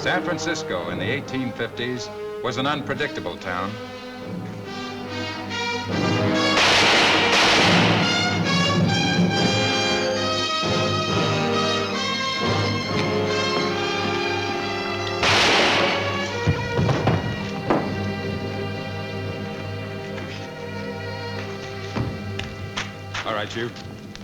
San Francisco in the 1850s was an unpredictable town. All right, you.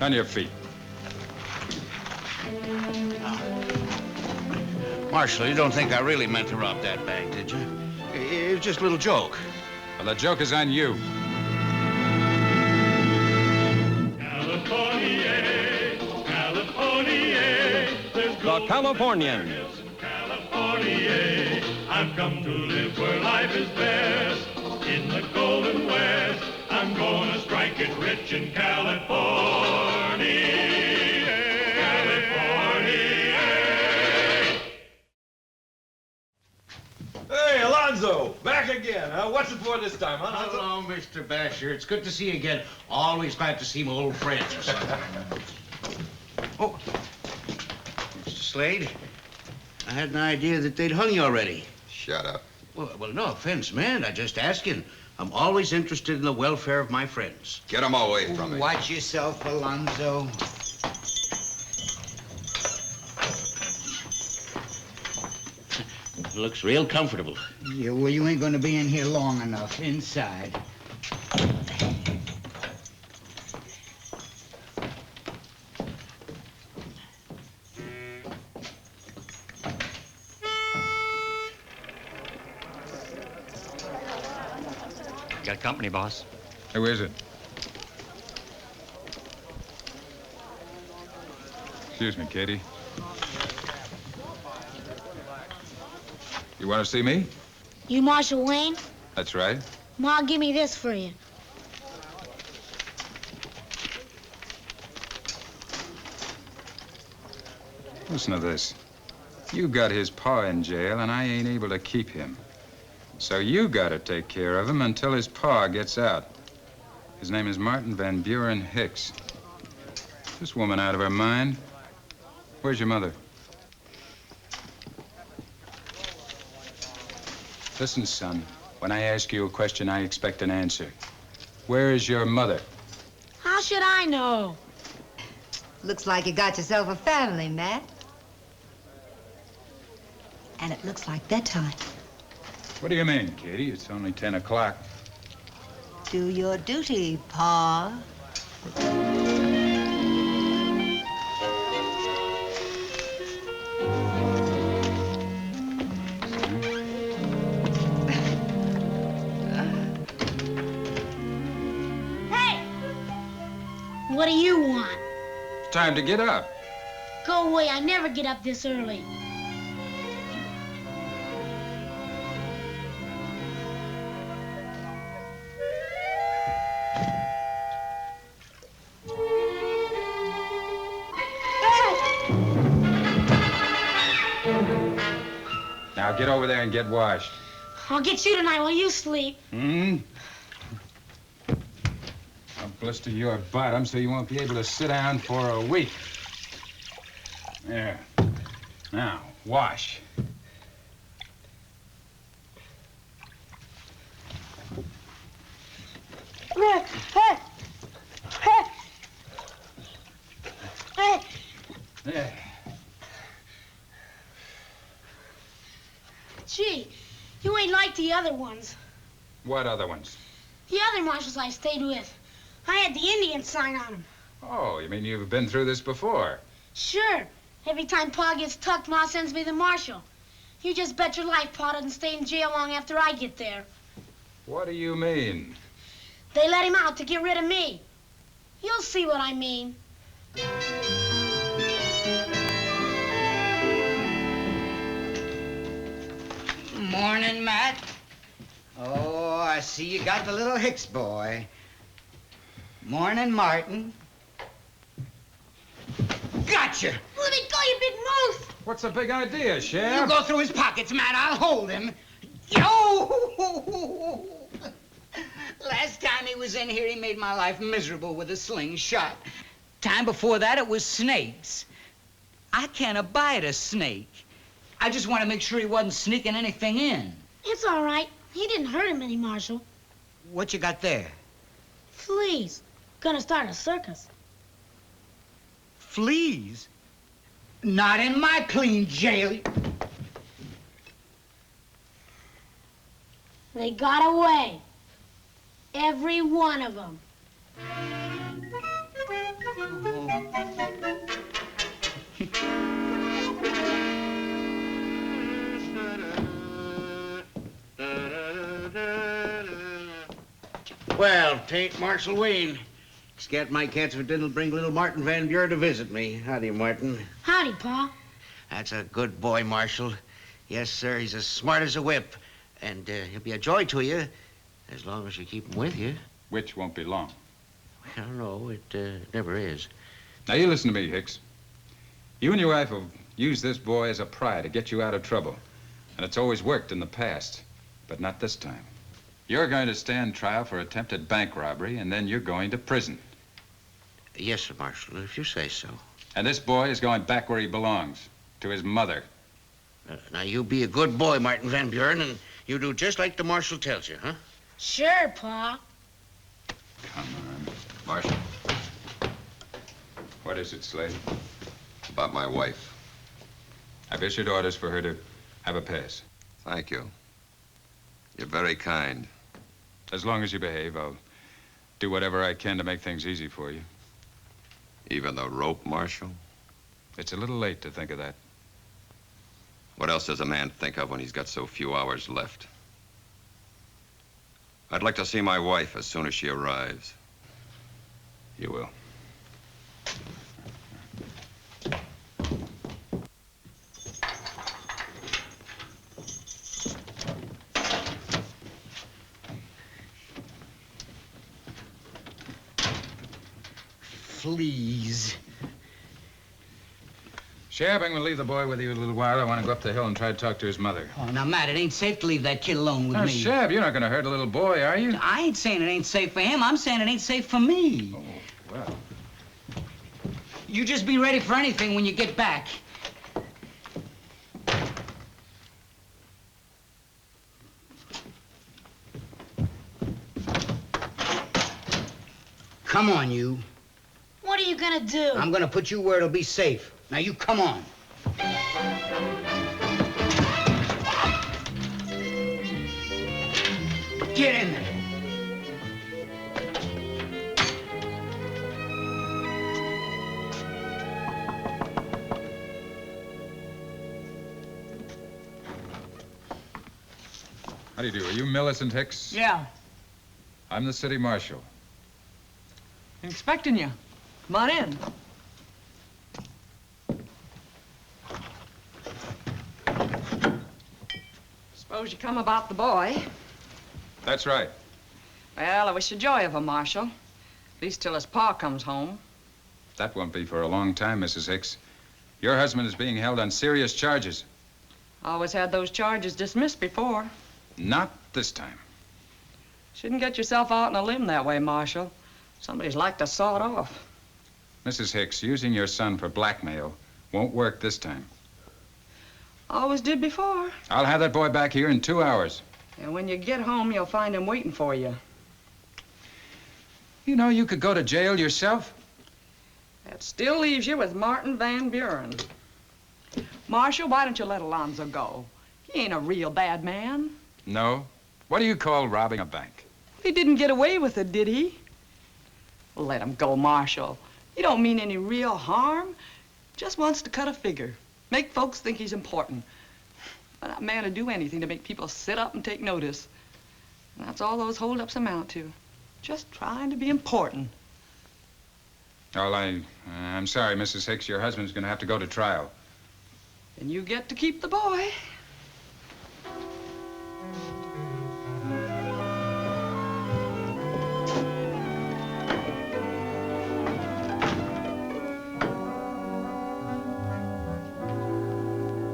On your feet. Marshal, you don't think I really meant to rob that bank, did you? It was just a little joke. Well, the joke is on you. California, California, the Californians. California, I've come to live where life is best. In the Golden West, I'm gonna strike it rich in California. Hey, Alonzo, back again. What's it for this time, huh? Hello, Mr. Basher. It's good to see you again. Always glad to see my old friends. Oh, Mr. Slade, I had an idea that they'd hung you already. Shut up. Well, no offense, man. I'm just asking. I'm always interested in the welfare of my friends. Get them away from me. Watch yourself, Alonzo. Looks real comfortable. Yeah, well, you ain't gonna be in here long enough. Inside. Got company, boss. Who is it? Excuse me, Katie. You want to see me? You Marshal Wayne? That's right. Ma, give me this for you. Listen to this. You got his pa in jail, and I ain't able to keep him. So you gotta take care of him until his pa gets out. His name is Martin Van Buren Hicks. This woman out of her mind. Where's your mother? Listen, son, when I ask you a question, I expect an answer. Where is your mother? How should I know? Looks like you got yourself a family, Matt. And it looks like bedtime. What do you mean, Katie? It's only 10 o'clock. Do your duty, Pa. What do you want? It's time to get up. Go away. I never get up this early. Now get over there and get washed. I'll get you tonight while you sleep. I'll blister your bottom so you won't be able to sit down for a week. There. Now, wash. There. Gee, you ain't like the other ones. What other ones? The other marshals I stayed with. I had the Indian sign on them. Oh, you mean you've been through this before? Sure. Every time Pa gets tucked, Ma sends me the marshal. You just bet your life Pa doesn't stay in jail long after I get there. What do you mean? They let him out to get rid of me. You'll see what I mean. Morning, Matt. Oh, I see you got the little Hicks boy. Morning, Martin. Gotcha! Let me go, you big moose! What's the big idea, Sheriff? You go through his pockets, Matt. I'll hold him. Yo! Last time he was in here, he made my life miserable with a slingshot. Time before that, it was snakes. I can't abide a snake. I just want to make sure he wasn't sneaking anything in. It's all right. He didn't hurt him any, Marshal. What you got there? Fleas. Gonna start a circus. Fleas? Not in my clean jail. They got away. Every one of them. Well, tain't Marshal Wayne. Scat my cats if it didn't bring little Martin Van Buren to visit me. Howdy, Martin. Howdy, Pa. That's a good boy, Marshal. Yes, sir, he's as smart as a whip. And he'll be a joy to you, as long as you keep him with you. Which won't be long. I don't know, it never is. Now, you listen to me, Hicks. You and your wife have used this boy as a pry to get you out of trouble. And it's always worked in the past, but not this time. You're going to stand trial for attempted bank robbery, and then you're going to prison. Yes, sir, Marshal, if you say so. And this boy is going back where he belongs, to his mother. Now, you be a good boy, Martin Van Buren, and you do just like the Marshal tells you, huh? Sure, Pa. Come on. Marshal, What is it, Slade? about my wife. I've issued orders for her to have a pass. Thank you. You're very kind. As long as you behave, I'll do whatever I can to make things easy for you. Even the rope, Marshal? It's a little late to think of that. What else does a man think of when he's got so few hours left? I'd like to see my wife as soon as she arrives. You will. Fleas. Sheriff, I'm going to leave the boy with you a little while. I want to go up the hill and try to talk to his mother. Oh, now, Matt, it ain't safe to leave that kid alone with Now, me. Sheriff, you're not going to hurt a little boy, are you? I ain't saying it ain't safe for him. I'm saying it ain't safe for me. Oh, well. You just be ready for anything when you get back. Come on, you. What are you gonna do? I'm gonna put you where it'll be safe. Now, you come on. Get in there. How do you do? Are you Millicent Hicks? Yeah, I'm the city marshal. expecting you. Come on in. Suppose you come about the boy. That's right. Well, I wish you joy of him, Marshal. At least till his pa comes home. That won't be for a long time, Mrs. Hicks. Your husband is being held on serious charges. Always had those charges dismissed before. Not this time. Shouldn't get yourself out on a limb that way, Marshal. Somebody's like to saw it off. Mrs. Hicks, using your son for blackmail won't work this time. Always did before. I'll have that boy back here in 2 hours. And when you get home, you'll find him waiting for you. You know, you could go to jail yourself. That still leaves you with Martin Van Buren. Marshal, why don't you let Alonzo go? He ain't a real bad man. No? What do you call robbing a bank? He didn't get away with it, did he? Well, let him go, Marshal. He don't mean any real harm. Just wants to cut a figure. Make folks think he's important. But that man would do anything to make people sit up and take notice. And that's all those holdups amount to. Just trying to be important. Well, I'm sorry, Mrs. Hicks. Your husband's going to have to go to trial. And you get to keep the boy.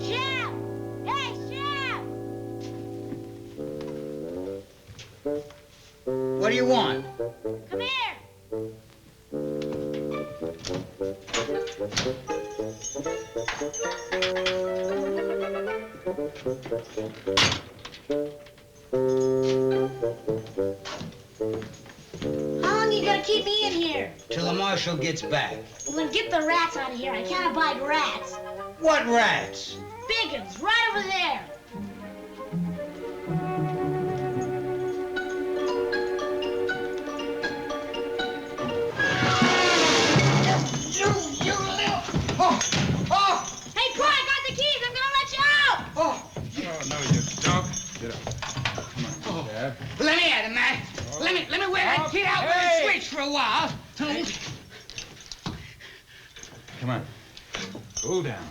Chef! Hey, Chef! What do you want? Come here! How long you gonna keep me in here? Till the marshal gets back. Well, then get the rats out of here. I can't abide rats. What rats? Big uns, right over there. Hey, Troy, I got the keys. I'm gonna let you out. Oh, no, you don't. Get up. Come on, Dad. Let me at him, Matt. Let me wear that kid out with the streets for a while. Come on. Cool down.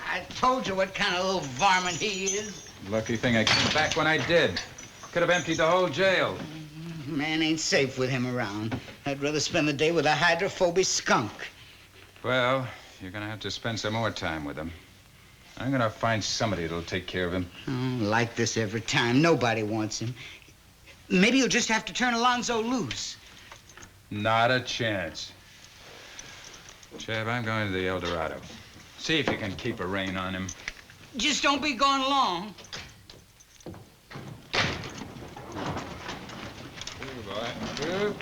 I told you what kind of little varmint he is. Lucky thing I came back when I did. Could have emptied the whole jail. Man ain't safe with him around. I'd rather spend the day with a hydrophobic skunk. Well, you're gonna have to spend some more time with him. I'm gonna find somebody that'll take care of him. Oh, like this every time. Nobody wants him. Maybe you'll just have to turn Alonzo loose. Not a chance. Chab, I'm going to the El Dorado. See if you can keep a rein on him. Just don't be gone long. Good boy. Good.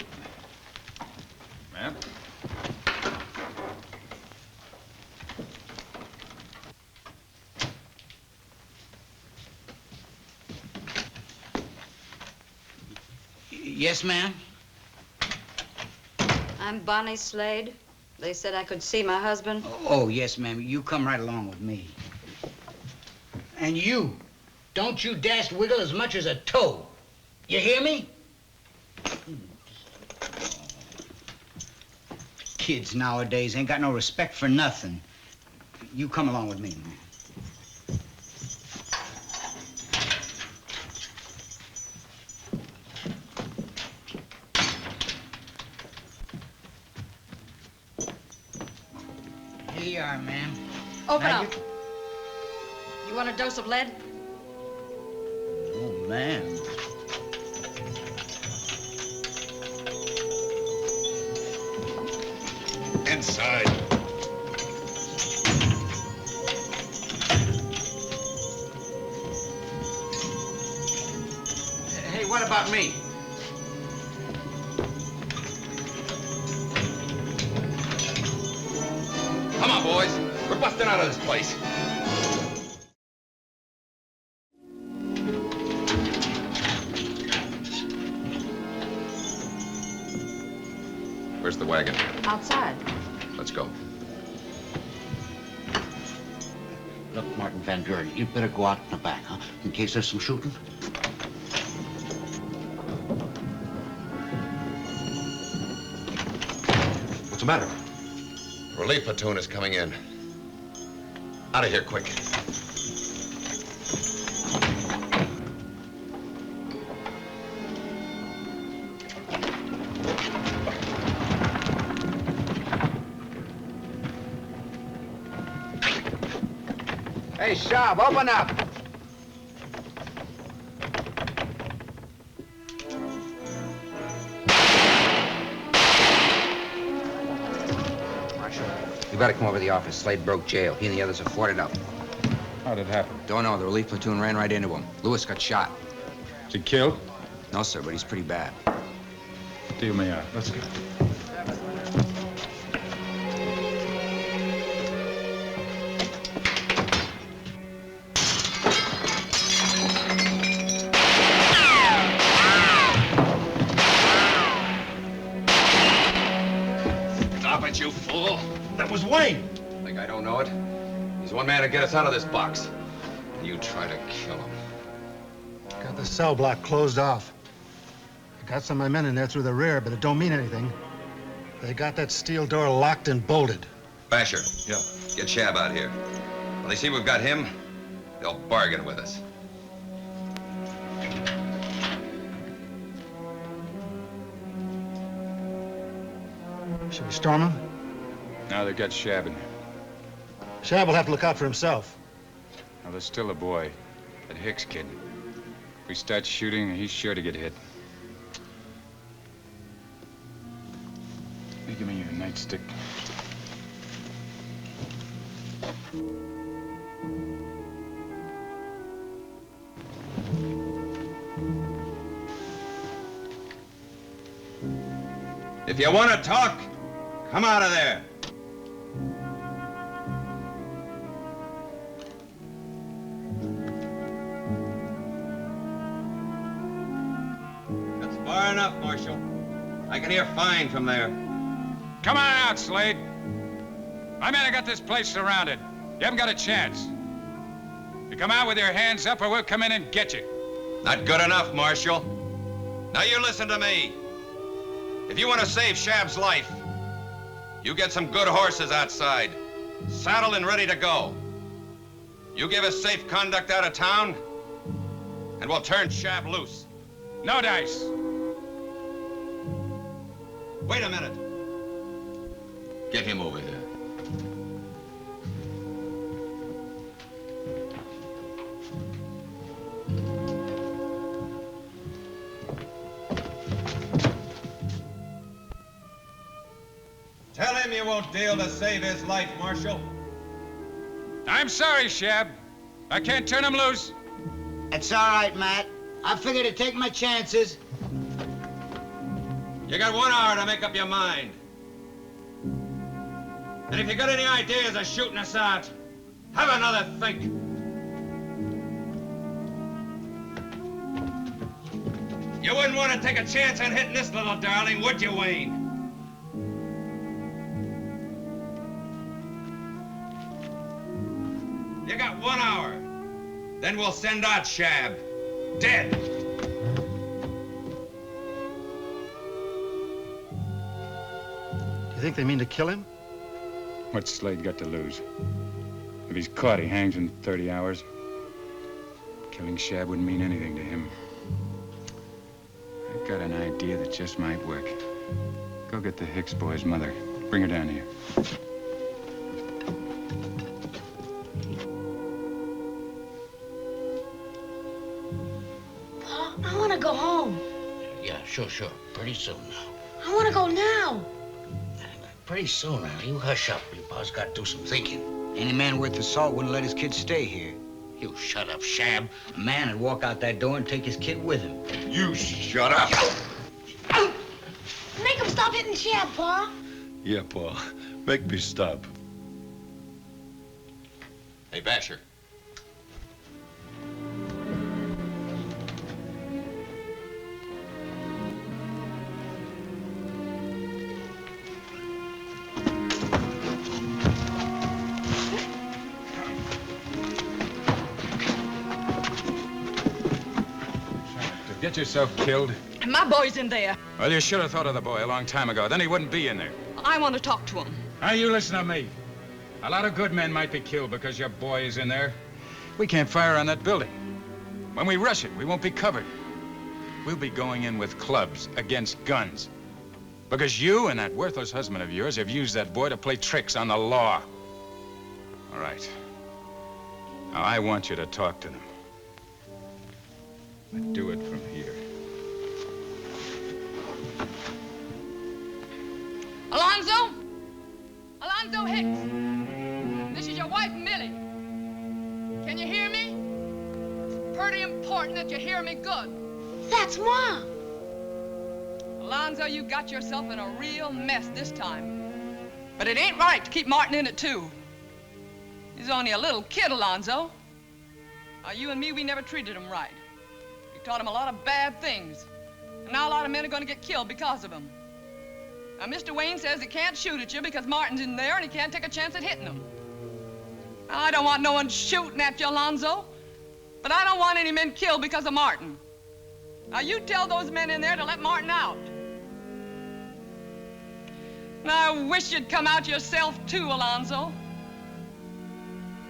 Ma'am. Yes, ma'am? I'm Bonnie Slade. They said I could see my husband. Oh, yes, ma'am. You come right along with me. And you, don't you dast wiggle as much as a toe. You hear me? Kids nowadays ain't got no respect for nothing. You come along with me, man. Here you are, ma'am. Open Now up. You want a dose of lead? Oh, ma'am. Inside. Hey, what about me? Come on, boys. We're busting out of this place. Where's the wagon? Outside. Let's go. Look, Martin Van Buren, you'd better go out in the back, huh? In case there's some shooting. What's the matter? Relief platoon is coming in. Out of here, quick. Hey, Sharp, open up. Marshal, you better come over to the office. Slade broke jail. He and the others are forted up. How'd it happen? Don't know. The relief platoon ran right into him. Lewis got shot. Is he killed? No, sir, but he's pretty bad. Deal me out. Let's go. Stop it, you fool. That was Wayne. Think I don't know it? He's one man to get us out of this box. You try to kill him. Got the cell block closed off. I got some of my men in there through the rear, but it don't mean anything. They got that steel door locked and bolted. Basher. Yeah. Get Shab out here. When they see we've got him, they'll bargain with us. Should we storm him? Now they got Shabin. Shab will have to look out for himself. Now there's still a boy, that Hicks kid. If we start shooting, he's sure to get hit. Hey, give me your nightstick. If you want to talk, come out of there. That's far enough, Marshal. I can hear fine from there. Come on out, Slade. My men have got this place surrounded. You haven't got a chance. You come out with your hands up or we'll come in and get you. Not good enough, Marshal. Now you listen to me. If you want to save Shab's life, you get some good horses outside, saddled and ready to go. You give us safe conduct out of town, and we'll turn Shab loose. No dice. Wait a minute. Get him over here. Tell him you won't deal to save his life, Marshal. I'm sorry, Shab. I can't turn him loose. That's all right, Matt. I figured to take my chances. You got 1 hour to make up your mind. And if you got any ideas of shooting us out, have another think. You wouldn't want to take a chance on hitting this little darling, would you, Wayne? You got 1 hour. Then we'll send out Shab. Dead. Do you think they mean to kill him? What's Slade got to lose? If he's caught, he hangs in 30 hours. Killing Shab wouldn't mean anything to him. I've got an idea that just might work. Go get the Hicks boy's mother. Bring her down here. Pa, I want to go home. Yeah, sure. Pretty soon now. I want to go now. Pretty soon now. You hush up. Your pa's got to do some thinking. Any man worth the salt wouldn't let his kid stay here. You shut up, Shab. A man would walk out that door and take his kid with him. You shut up. Make him stop hitting Shab, Pa. Yeah, Pa. Make me stop. Hey, Basher. Get yourself killed? My boy's in there. Well, you should have thought of the boy a long time ago. Then he wouldn't be in there. I want to talk to him. Now, you listen to me. A lot of good men might be killed because your boy is in there. We can't fire on that building. When we rush it, we won't be covered. We'll be going in with clubs against guns. Because you and that worthless husband of yours have used that boy to play tricks on the law. All right. Now, I want you to talk to them. But do it from here. Alonzo? Alonzo Hicks. This is your wife, Millie. Can you hear me? It's pretty important that you hear me good. That's Ma. Alonzo, you got yourself in a real mess this time. But it ain't right to keep Martin in it, too. He's only a little kid, Alonzo. Now, you and me, we never treated him right. We taught him a lot of bad things. And now a lot of men are going to get killed because of him. Now, Mr. Wayne says he can't shoot at you because Martin's in there and he can't take a chance at hitting him. Now, I don't want no one shooting at you, Alonzo. But I don't want any men killed because of Martin. Now, you tell those men in there to let Martin out. Now, I wish you'd come out yourself, too, Alonzo.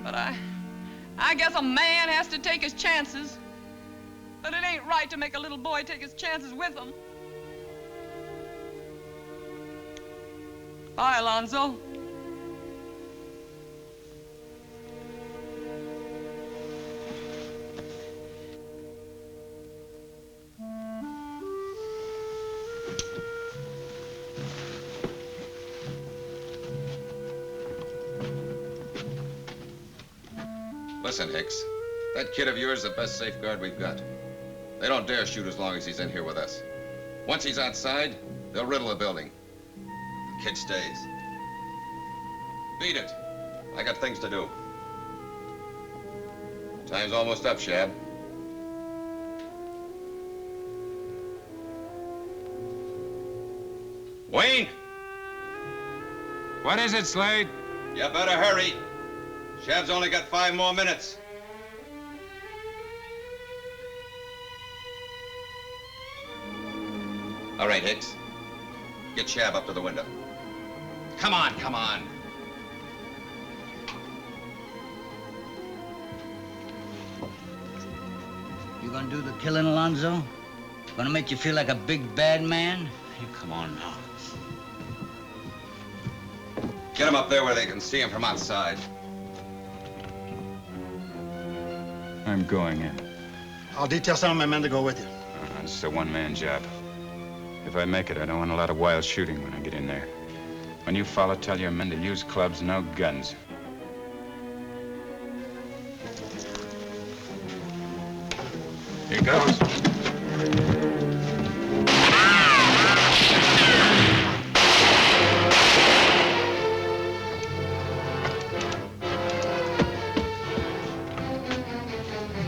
But I guess a man has to take his chances. But it ain't right to make a little boy take his chances with him. Bye, Alonzo. Listen, Hicks. That kid of yours is the best safeguard we've got. They don't dare shoot as long as he's in here with us. Once he's outside, they'll riddle the building. The kid stays. Beat it. I got things to do. Time's almost up, Shab. Wayne! What is it, Slade? You better hurry. Shab's only got 5 more minutes. All right, Hicks. Get Shab up to the window. Come on, come on. You gonna do the killing, Alonzo? Gonna make you feel like a big bad man? You come on now. Get him up there where they can see him from outside. I'm going in. I'll detail some of my men to go with you. It's a one-man job. If I make it, I don't want a lot of wild shooting when I get in there. When you follow, tell your men to use clubs, no guns. Here goes.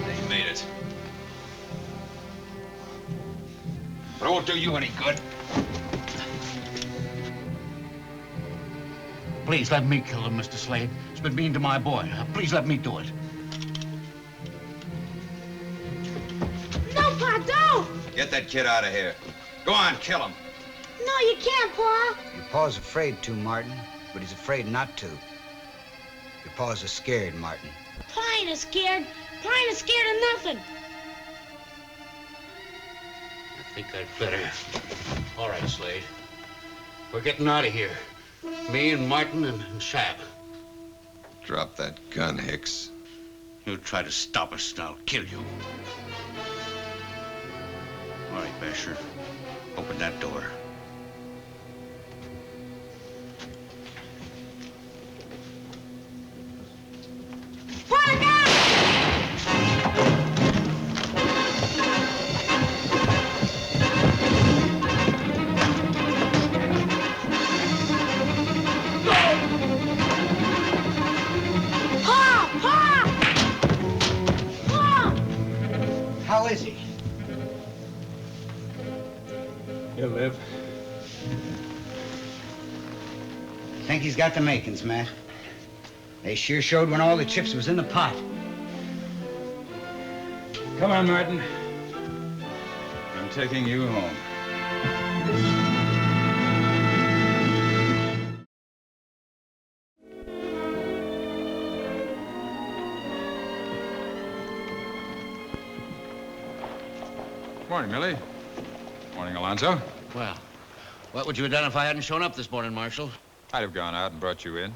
They made it. But it won't do you any good. Please let me kill him, Mr. Slade. It's been mean to my boy. Please let me do it. No, Pa, don't! Get that kid out of here. Go on, kill him. No, you can't, Pa. Your pa's afraid to, Martin, but he's afraid not to. Your pa's scared, Martin. Pa ain't scared. Pa ain't scared of nothing. I think I'd better. All right, Slade. We're getting out of here. Me and Martin and Shab. Drop that gun, Hicks. You try to stop us and I'll kill you. All right, Basher. Open that door. How is he? He'll live. Think he's got the makings, Matt. They sure showed when all the chips was in the pot. Come on, Martin. I'm taking you home. Morning, Millie. Morning, Alonzo. Well, what would you have done if I hadn't shown up this morning, Marshal? I'd have gone out and brought you in.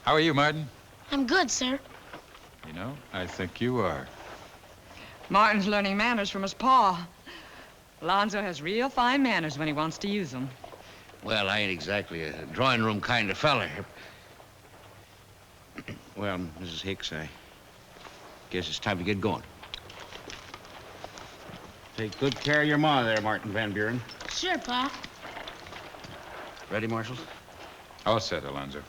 How are you, Martin? I'm good, sir. You know, I think you are. Martin's learning manners from his pa. Alonzo has real fine manners when he wants to use them. Well, I ain't exactly a drawing room kind of feller. Well, Mrs. Hicks, I guess it's time to get going. Take good care of your ma there, Martin Van Buren. Sure, Pa. Ready, Marshal? All set, Alonzo.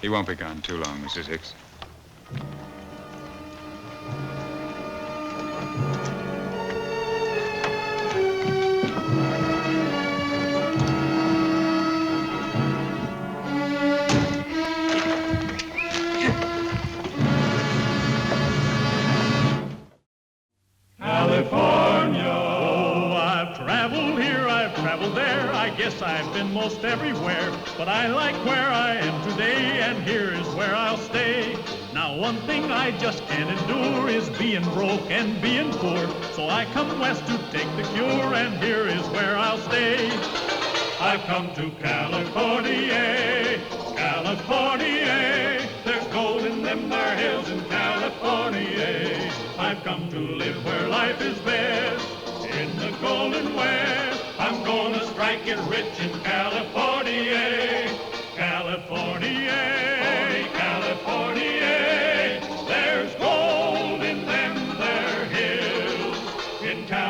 He won't be gone too long, Mrs. Hicks. California. Oh, I've traveled here, I've traveled there. I guess I've been most everywhere. But I like where I am today, and here is where I'll stay. Now, one thing I just can't endure is being broke and being poor. So I come west to take the cure, and here is where I'll stay. I've come to California, California. There's gold in them there hills in California. I've come to live where life is best, in the golden west. I'm gonna strike it rich in California, California.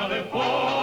California.